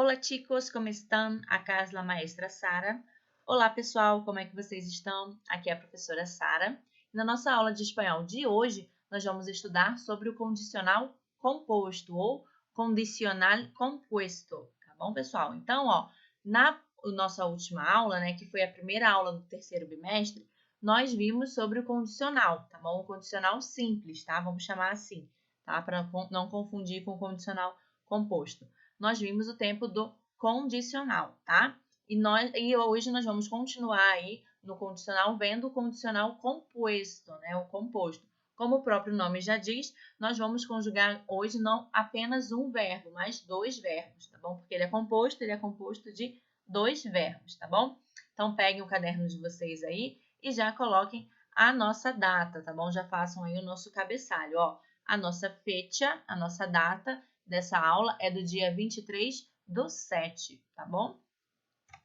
Olá, chicos, como estão? Acá é a maestra Sara. Olá, pessoal, como é que vocês estão? Aqui é a professora Sara. Na nossa aula de espanhol de hoje, nós vamos estudar sobre o condicional composto ou condicional compuesto, tá bom, pessoal? Então, na nossa última aula, né, que foi a primeira aula do terceiro bimestre, nós vimos sobre o condicional, tá bom? O condicional simples, tá? Vamos chamar assim, tá? Para não confundir com o condicional composto. Nós vimos o tempo do condicional, tá? E hoje nós vamos continuar aí no condicional vendo o condicional composto, né? O composto. Como o próprio nome já diz, nós vamos conjugar hoje não apenas um verbo, mas dois verbos, tá bom? Porque ele é composto de dois verbos, tá bom? Então peguem o caderno de vocês aí e já coloquem a nossa data, tá bom? Já façam aí o nosso cabeçalho, ó. A nossa fecha, a nossa data dessa aula é do dia 23/7, tá bom?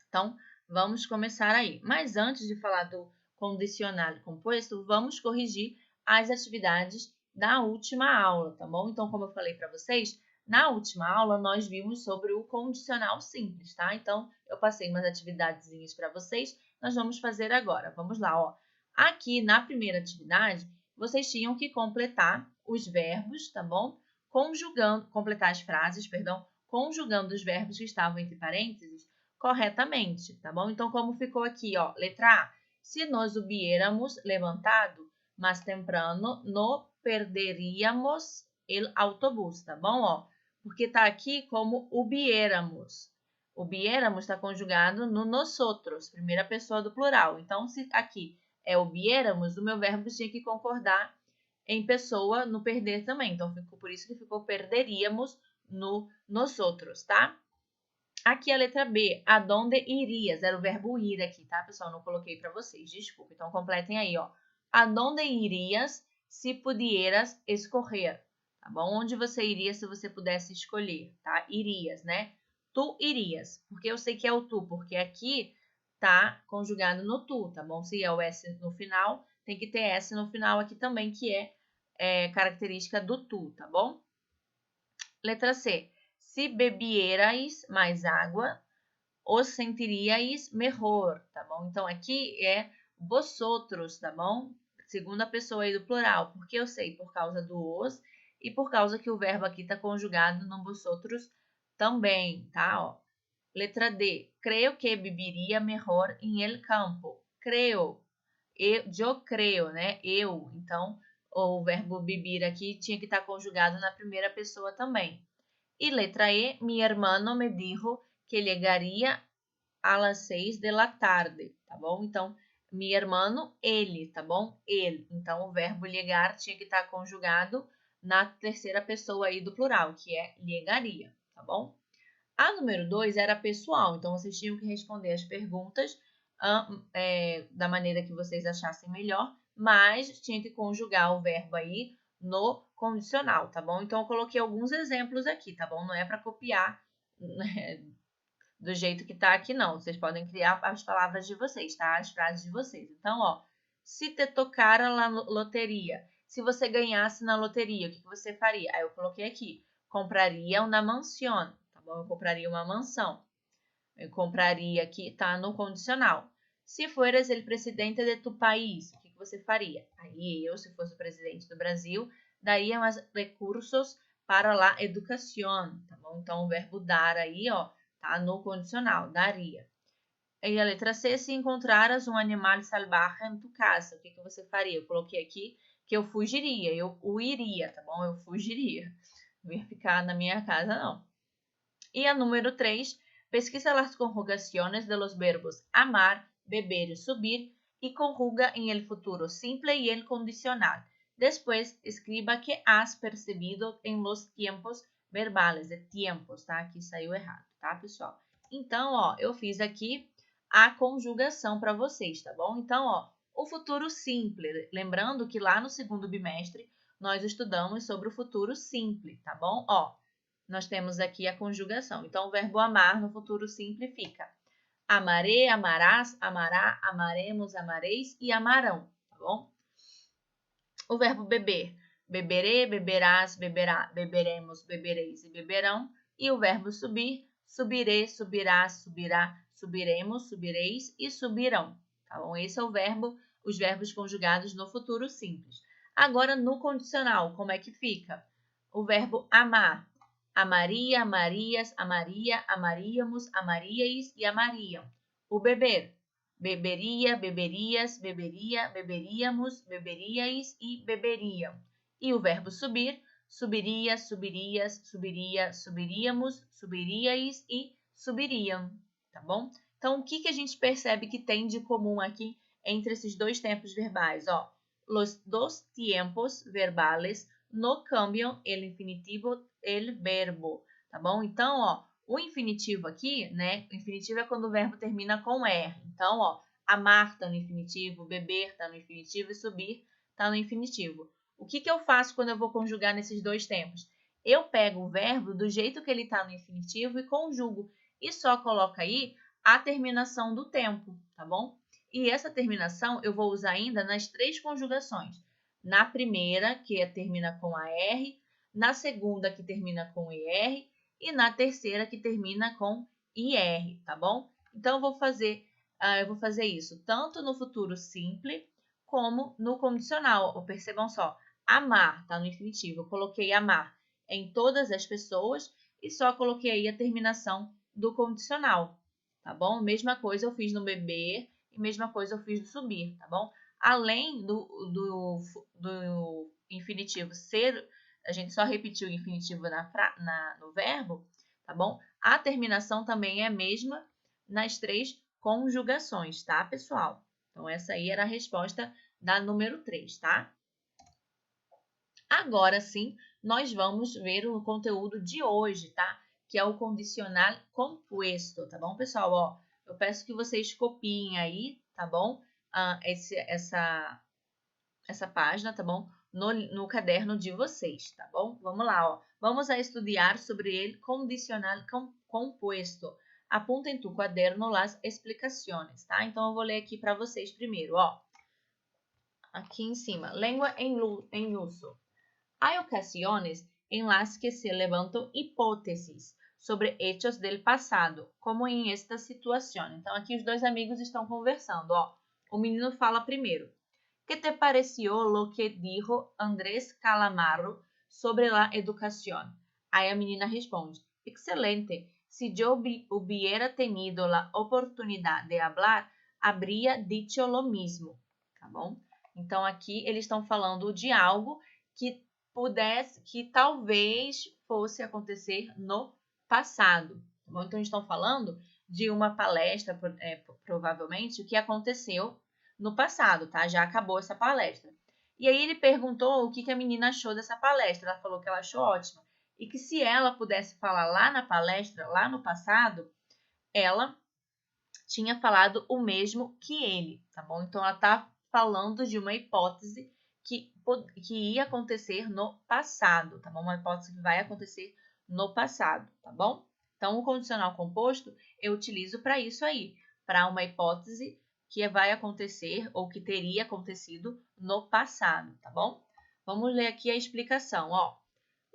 Então, vamos começar aí. Mas antes de falar do condicional composto, vamos corrigir as atividades da última aula, tá bom? Então, como eu falei para vocês, na última aula nós vimos sobre o condicional simples, tá? Então, eu passei umas atividadezinhas para vocês, nós vamos fazer agora. Vamos lá, ó. Aqui na primeira atividade, vocês tinham que completar os verbos, tá bom? Completar as frases, perdão, conjugando os verbos que estavam entre parênteses corretamente, tá bom? Então, como ficou aqui, ó, letra A. Se nós hubiéramos levantado mais temprano, no perderíamos el autobús, tá bom? Ó, porque tá aqui como hubiéramos. Hubiéramos está conjugado no nosotros, primeira pessoa do plural. Então, se aqui é hubiéramos, o meu verbo tinha que concordar em pessoa no perder também. Então, ficou por isso que ficou perderíamos no nosotros, tá? Aqui a letra B, adonde irias? Era o verbo ir aqui, tá, pessoal? Não coloquei para vocês, desculpa. Então, completem aí, ó. Adonde irias se pudieras escorrer? Tá bom? Onde você iria se você pudesse escolher, tá? Irias, né? Tu irias. Porque eu sei que é o tu, porque aqui tá conjugado no tu, tá bom? Se é o S no final, tem que ter S no final aqui também, que é característica do tu, tá bom? Letra C. Se bebierais mais água, os sentiríais melhor, tá bom? Então, aqui é vosotros, tá bom? Segunda pessoa aí do plural, porque eu sei por causa do os e por causa que o verbo aqui está conjugado no vosotros também, tá? Ó. Letra D. Creio que viveria melhor em el campo. Creio. Eu creio, né? Eu. Então, o verbo vivir aqui tinha que estar conjugado na primeira pessoa também. E letra E. Mi hermano me dijo que llegaria a las 6 de la tarde, tá bom? Então, mi hermano, ele, tá bom? Ele. Então, o verbo llegar tinha que estar conjugado na terceira pessoa aí do plural, que é llegaria, tá bom? A número 2 era pessoal, então vocês tinham que responder as perguntas da maneira que vocês achassem melhor, mas tinha que conjugar o verbo aí no condicional, tá bom? Então, eu coloquei alguns exemplos aqui, tá bom? Não é para copiar, né, do jeito que tá aqui, não. Vocês podem criar as palavras de vocês, tá? As frases de vocês. Então, ó, se te tocara na loteria, se você ganhasse na loteria, o que você faria? Aí eu coloquei aqui, compraria uma mansão, tá bom? Eu compraria uma mansão. Eu compraria aqui, tá no condicional. Se fueras el presidente de tu país, o que você faria? Aí eu, se fosse o presidente do Brasil, daria mais recursos para a educação, tá bom? Então, o verbo dar aí, ó, tá no condicional, daria. E a letra C, se encontraras um animal salvaje em tu casa, o que você faria? Eu coloquei aqui que eu fugiria, eu iria, tá bom? Eu fugiria. Não ia ficar na minha casa, não. E a número 3, pesquisa as conjugações de los verbos amar, beber e subir e conjuga em el futuro simple e el condicional. Después, escriba que has percebido em los tiempos verbales, de tiempos, tá? Aqui saiu errado, tá, pessoal? Então, ó, eu fiz aqui a conjugação para vocês, tá bom? Então, ó, o futuro simple, lembrando que lá no segundo bimestre nós estudamos sobre o futuro simple, tá bom? Ó, nós temos aqui a conjugação. Então, o verbo amar no futuro simples fica amaré, amarás, amará, amaremos, amareis e amarão, tá bom? O verbo beber, beberê, beberás, beberá, beberemos, bebereis e beberão. E o verbo subir, subirê, subirá, subirá, subiremos, subireis e subirão. Tá bom? Esse é os verbos conjugados no futuro simples. Agora, no condicional, como é que fica? O verbo amar. Amaria, amarias, amaria, amaríamos, amaríeis e amariam. O beber. Beberia, beberias, beberia, beberíamos, beberíeis e beberiam. E o verbo subir. Subiria, subirias, subiria, subiríamos, subiríeis e subiriam. Tá bom? Então, o que a gente percebe que tem de comum aqui entre esses dois tempos verbais? Ó, los dos tiempos verbales no cambiam el infinitivo, el verbo, tá bom? Então, ó, o infinitivo aqui, né? O infinitivo é quando o verbo termina com R. Então, ó, amar tá no infinitivo, beber tá no infinitivo e subir tá no infinitivo. O que eu faço quando eu vou conjugar nesses dois tempos? Eu pego o verbo do jeito que ele tá no infinitivo e conjugo. E só coloco aí a terminação do tempo, tá bom? E essa terminação eu vou usar ainda nas três conjugações. Na primeira, que termina com a R, na segunda, que termina com IR, e na terceira, que termina com IR, tá bom? Então, eu vou fazer isso tanto no futuro simples como no condicional. Percebam só, amar está no infinitivo. Eu coloquei amar em todas as pessoas e só coloquei aí a terminação do condicional, tá bom? Mesma coisa eu fiz no beber e mesma coisa eu fiz no subir, tá bom? Além do infinitivo ser, a gente só repetiu o infinitivo no verbo, tá bom? A terminação também é a mesma nas três conjugações, tá, pessoal? Então, essa aí era a resposta da número 3, tá? Agora sim, nós vamos ver o conteúdo de hoje, tá? Que é o condicional composto, tá bom, pessoal? Ó, eu peço que vocês copiem aí, tá bom? Essa página, tá bom? No caderno de vocês, tá bom? Vamos lá, ó. Vamos a estudar sobre ele condicional composto. Apunta em tu caderno as explicações, tá? Então, eu vou ler aqui para vocês primeiro, ó. Aqui em cima, língua em uso. Há ocasiões em las que se levantam hipóteses sobre hechos del pasado, como em esta situação. Então, aqui os dois amigos estão conversando, ó. O menino fala primeiro. ¿Qué te pareció lo que dijo Andrés Calamaro sobre la educación? Aí a menina responde, excelente. Si yo hubiera tenido la oportunidad de hablar, habría dicho lo mismo. Tá bom? Então, aqui eles estão falando de algo que talvez fosse acontecer no passado. Tá bom? Então, eles estão falando de uma palestra, provavelmente, o que aconteceu no passado, tá? Já acabou essa palestra. E aí ele perguntou o que a menina achou dessa palestra. Ela falou que ela achou ótima. E que se ela pudesse falar lá na palestra, lá no passado, ela tinha falado o mesmo que ele, tá bom? Então, ela tá falando de uma hipótese que ia acontecer no passado, tá bom? Uma hipótese que vai acontecer no passado, tá bom? Então, o condicional composto eu utilizo para isso aí, para uma hipótese que vai acontecer ou que teria acontecido no passado, tá bom? Vamos ler aqui a explicação, ó.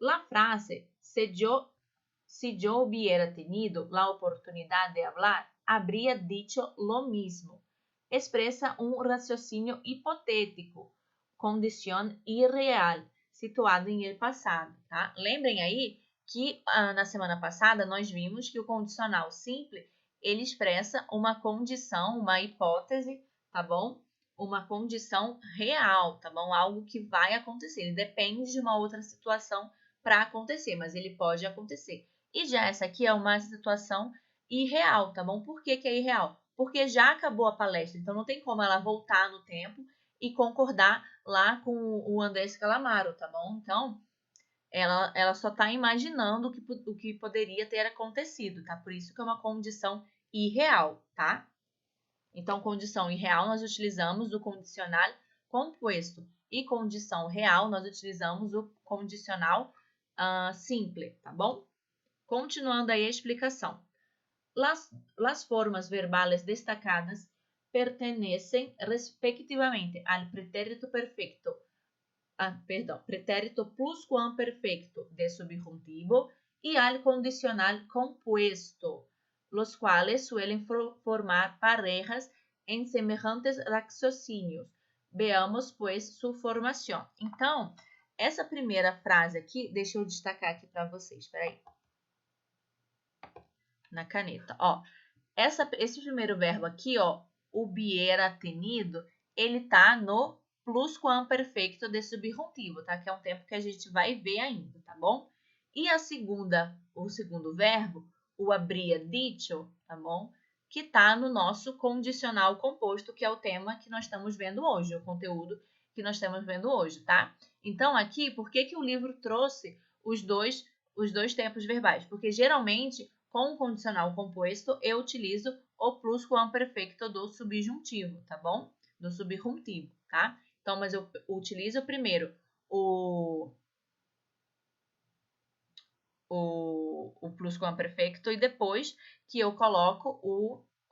La frase, si yo hubiera tenido la oportunidad de hablar, habría dicho lo mismo. Expresa um raciocínio hipotético, condição irreal, situado em el passado, tá? Lembrem aí que na semana passada nós vimos que o condicional simples, ele expressa uma condição, uma hipótese, tá bom? Uma condição real, tá bom? Algo que vai acontecer. Ele depende de uma outra situação para acontecer, mas ele pode acontecer. E já essa aqui é uma situação irreal, tá bom? Por que é irreal? Porque já acabou a palestra, então não tem como ela voltar no tempo e concordar lá com o Andrés Calamaro, tá bom? Então, ela só está imaginando o que poderia ter acontecido, tá? Por isso que é uma condição irreal, tá? Então, condição irreal, nós utilizamos o condicional composto. E condição real, nós utilizamos o condicional simples, tá bom? Continuando aí a explicação. Las formas verbales destacadas pertenecem respectivamente al pretérito perfecto, pretérito pluscuamperfecto de subjuntivo y al condicional compuesto, los cuales suelen formar parejas em semelhantes raciocínios. Veamos, pues, su formação. Então, essa primeira frase aqui, deixa eu destacar aqui para vocês, espera aí. Na caneta, ó. Esse primeiro verbo aqui, ó, hubiera tenido, ele tá no pluscuamperfeito de subjuntivo, tá? Que é um tempo que a gente vai ver ainda, tá bom? E o segundo verbo, o habría dicho, tá bom? Que tá no nosso condicional composto, que é o tema que nós estamos vendo hoje, o conteúdo que nós estamos vendo hoje, tá? Então, aqui, por que o livro trouxe os dois tempos verbais? Porque, geralmente, com o condicional composto, eu utilizo o pluscuamperfeito do subjuntivo, tá bom? Do subjuntivo, tá? Então, mas eu utilizo primeiro o pluscuamperfeito e depois que eu coloco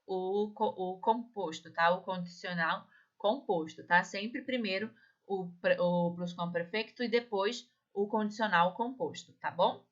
o composto, tá? O condicional composto, tá? Sempre primeiro o pluscuamperfeito e depois o condicional composto, tá bom?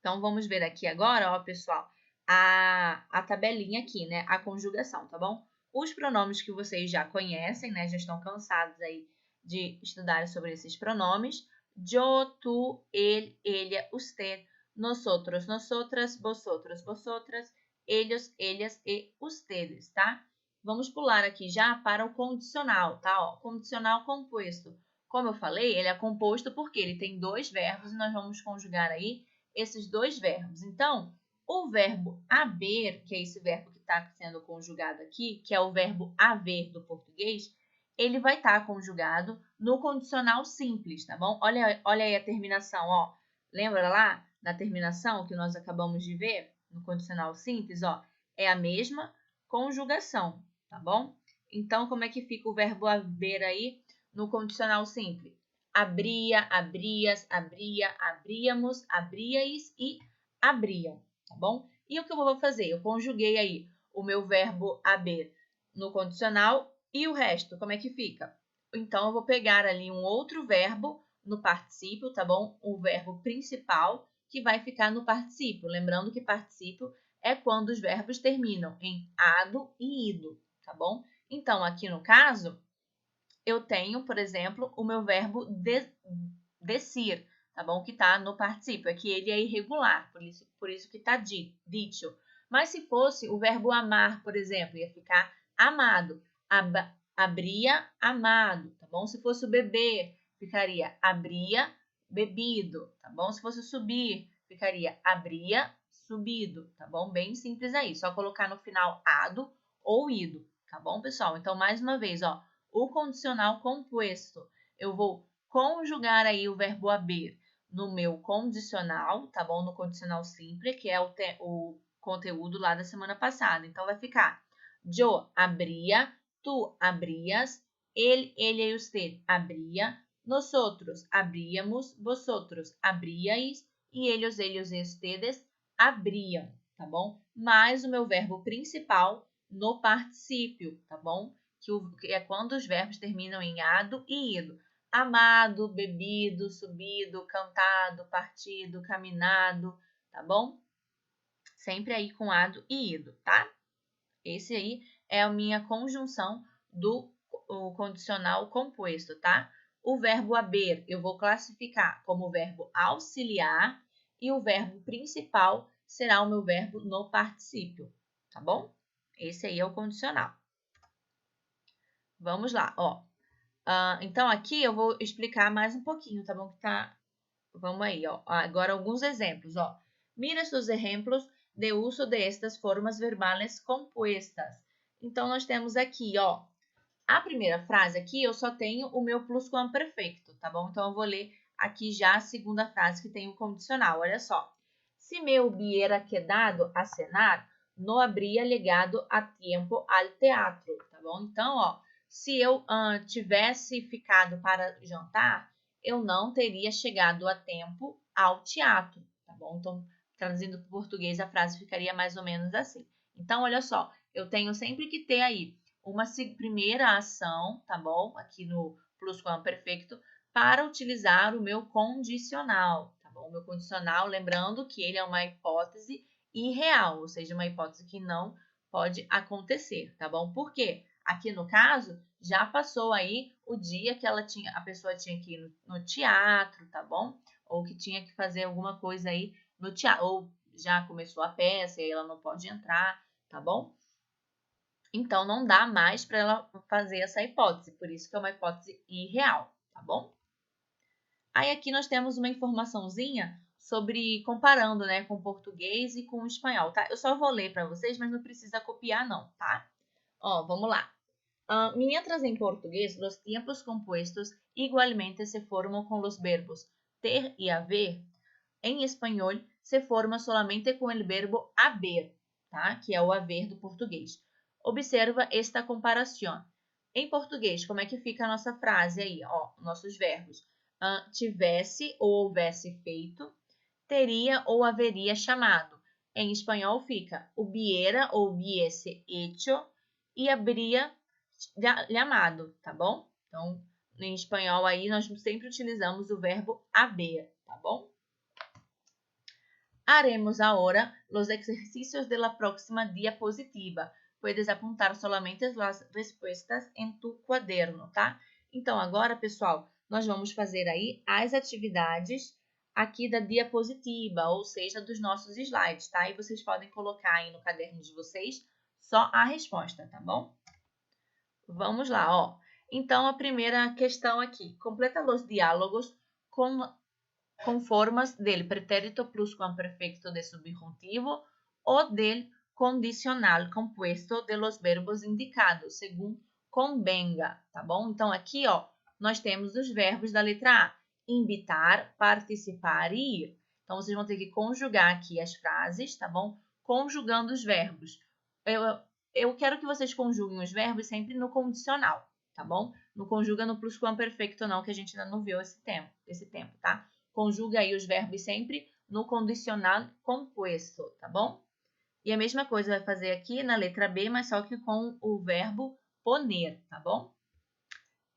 Então, vamos ver aqui agora, ó, pessoal, a tabelinha aqui, né? A conjugação, tá bom? Os pronomes que vocês já conhecem, né? Já estão cansados aí de estudar sobre esses pronomes. Yo, tú, él, ella, usted, nosotros, nosotras, vosotros, vosotras, ellos, ellas e ustedes, tá? Vamos pular aqui já para o condicional, tá? Ó, condicional composto. Como eu falei, ele é composto porque ele tem dois verbos e nós vamos conjugar aí esses dois verbos. Então, o verbo haver, que é esse verbo que está sendo conjugado aqui, que é o verbo haver do português, ele vai estar conjugado no condicional simples, tá bom? Olha aí a terminação, ó. Lembra lá da terminação que nós acabamos de ver no condicional simples, ó? É a mesma conjugação, tá bom? Então, como é que fica o verbo haver aí no condicional simples? Abria, abrias, abria, abríamos, abriais e abriam, tá bom? E o que eu vou fazer? Eu conjuguei aí o meu verbo haver no condicional e o resto, como é que fica? Então, eu vou pegar ali um outro verbo no particípio, tá bom? O verbo principal que vai ficar no particípio. Lembrando que particípio é quando os verbos terminam em ado e ido, tá bom? Então, aqui no caso, eu tenho, por exemplo, o meu verbo decir, tá bom? Que tá no particípio, é que ele é irregular, por isso que tá dito. Mas se fosse o verbo amar, por exemplo, ia ficar amado, abria, amado, tá bom? Se fosse o beber, ficaria abria, bebido, tá bom? Se fosse subir, ficaria abria, subido, tá bom? Bem simples aí, só colocar no final ado ou ido, tá bom, pessoal? Então, mais uma vez, ó, o condicional composto. Eu vou conjugar aí o verbo haver no meu condicional, tá bom? No condicional simples, que é o conteúdo lá da semana passada. Então, vai ficar yo abría, tú abrías, él, ella y usted abría, nosotros abríamos, vosotros abríais e ellos e ustedes abriam, tá bom? Mais o meu verbo principal no particípio, tá bom? Que é quando os verbos terminam em ado e ido. Amado, bebido, subido, cantado, partido, caminhado, tá bom? Sempre aí com ado e ido, tá? Esse aí é a minha conjunção do condicional composto, tá? O verbo haver eu vou classificar como verbo auxiliar e o verbo principal será o meu verbo no particípio, tá bom? Esse aí é o condicional. Vamos lá, ó. Então, aqui eu vou explicar mais um pouquinho, tá bom? Vamos aí, ó. Agora, alguns exemplos, ó. Mira os exemplos de uso de estas formas verbales compuestas. Então, nós temos aqui, ó. A primeira frase aqui, eu só tenho o meu pluscuamperfeito, tá bom? Então, eu vou ler aqui já a segunda frase que tem o condicional. Olha só. Se me hubiera quedado a cenar, no habría llegado a tiempo al teatro, tá bom? Então, ó. Se eu tivesse ficado para jantar, eu não teria chegado a tempo ao teatro, tá bom? Então, traduzindo para o português, a frase ficaria mais ou menos assim. Então, olha só, eu tenho sempre que ter aí uma primeira ação, tá bom? Aqui no pluscuamperfeito, para utilizar o meu condicional, tá bom? O meu condicional, lembrando que ele é uma hipótese irreal, ou seja, uma hipótese que não pode acontecer, tá bom? Por quê? Aqui no caso, já passou aí o dia que a pessoa tinha que ir no teatro, tá bom? Ou que tinha que fazer alguma coisa aí no teatro, ou já começou a peça e ela não pode entrar, tá bom? Então, não dá mais para ela fazer essa hipótese, por isso que é uma hipótese irreal, tá bom? Aí aqui nós temos uma informaçãozinha sobre comparando, né, com o português e com o espanhol, tá? Eu só vou ler para vocês, mas não precisa copiar não, tá? Ó, vamos lá. Mientras en portugués los tiempos compuestos igualmente se forman con los verbos ter y haber, en español se forma solamente com o verbo haber, tá? Que é o haver do português. Observa esta comparação. Em português, como é que fica a nossa frase aí? Ó, nossos verbos. Tivesse ou houvesse feito, teria ou haveria chamado. Em espanhol fica hubiera ou hubiese hecho e habría llamado, tá bom? Então, em espanhol aí nós sempre utilizamos o verbo haber, tá bom? Haremos ahora los ejercicios de la próxima diapositiva. Puedes apontar solamente las respuestas en tu cuaderno, tá? Então, agora, pessoal, nós vamos fazer aí as atividades aqui da diapositiva, ou seja, dos nossos slides, tá? E vocês podem colocar aí no caderno de vocês só a resposta, tá bom? Vamos lá, ó. Então, a primeira questão aqui. Completa los diálogos com formas del pretérito pluscuamperfecto de subjuntivo ou del condicional compuesto de los verbos indicados, segundo convenga, tá bom? Então, aqui, ó, nós temos os verbos da letra A. Invitar, participar e ir. Então, vocês vão ter que conjugar aqui as frases, tá bom? Conjugando os verbos. Eu quero que vocês conjuguem os verbos sempre no condicional, tá bom? Não conjuga no pluscuamperfecto não, que a gente ainda não viu esse tempo, tá? Conjuga aí os verbos sempre no condicional composto, tá bom? E a mesma coisa vai fazer aqui na letra B, mas só que com o verbo poner, tá bom?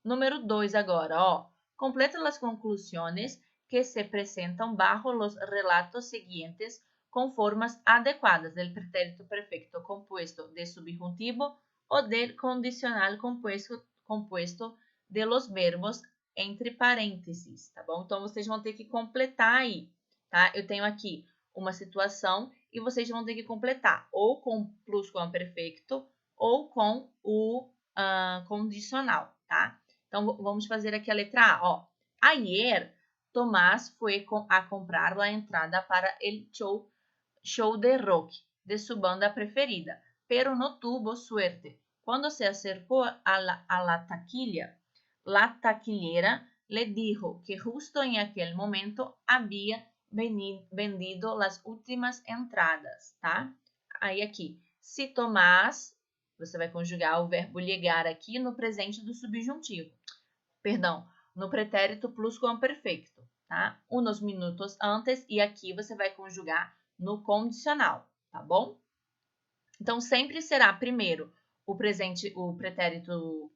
Número 2 agora, ó. Completa as conclusões que se apresentam bajo los relatos seguintes com formas adequadas del pretérito perfecto compuesto de subjuntivo ou del condicional compuesto de los verbos entre parênteses, tá bom? Então, vocês vão ter que completar aí, tá? Eu tenho aqui uma situação e vocês vão ter que completar ou com pluscuamperfecto ou com o condicional, tá? Então, vamos fazer aqui a letra A, ó. Ayer, Tomás foi a comprar a entrada para el show de rock de su banda preferida, pero no tuvo suerte. Cuando se acercó a la taquilla, la taquillera le dijo que justo en aquel momento había vendido las últimas entradas, tá? Aí aqui, se Tomás, você vai conjugar o verbo ligar aqui no presente do subjuntivo. Perdão, no pretérito pluscuamperfecto, tá? Unos minutos antes e aqui você vai conjugar no condicional, tá bom? Então, sempre será primeiro o pretérito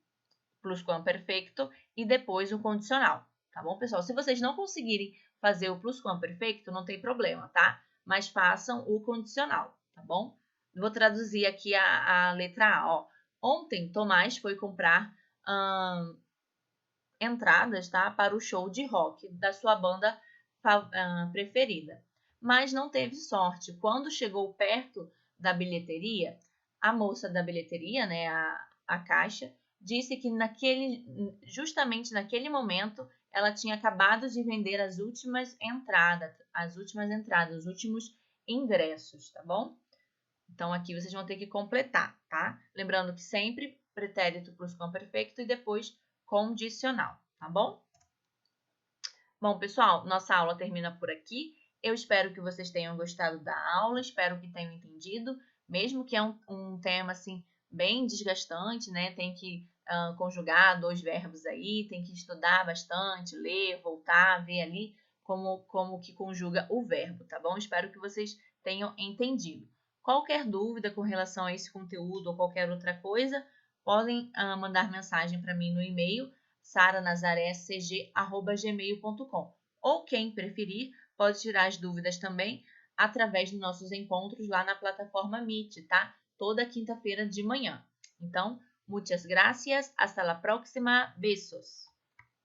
pluscuamperfecto e depois o condicional, tá bom, pessoal? Se vocês não conseguirem fazer o pluscuamperfecto, não tem problema, tá? Mas façam o condicional, tá bom? Vou traduzir aqui a letra A, ó. Ontem, Tomás foi comprar entradas, tá? Para o show de rock da sua banda preferida. Mas não teve sorte. Quando chegou perto da bilheteria, a moça da bilheteria, né, a caixa, disse que justamente naquele momento ela tinha acabado de vender as últimas entradas, os últimos ingressos, tá bom? Então, aqui vocês vão ter que completar, tá? Lembrando que sempre pretérito pluscuamperfecto e depois condicional, tá bom? Bom, pessoal, nossa aula termina por aqui. Eu espero que vocês tenham gostado da aula, espero que tenham entendido, mesmo que é um tema, assim, bem desgastante, né? Tem que conjugar 2 verbos aí, tem que estudar bastante, ler, voltar, ver ali como que conjuga o verbo, tá bom? Espero que vocês tenham entendido. Qualquer dúvida com relação a esse conteúdo ou qualquer outra coisa, podem mandar mensagem para mim no e-mail saranazaré.cg@gmail.com ou quem preferir, pode tirar as dúvidas também através dos nossos encontros lá na plataforma Meet, tá? Toda quinta-feira de manhã. Então, muchas gracias, hasta la próxima, besos!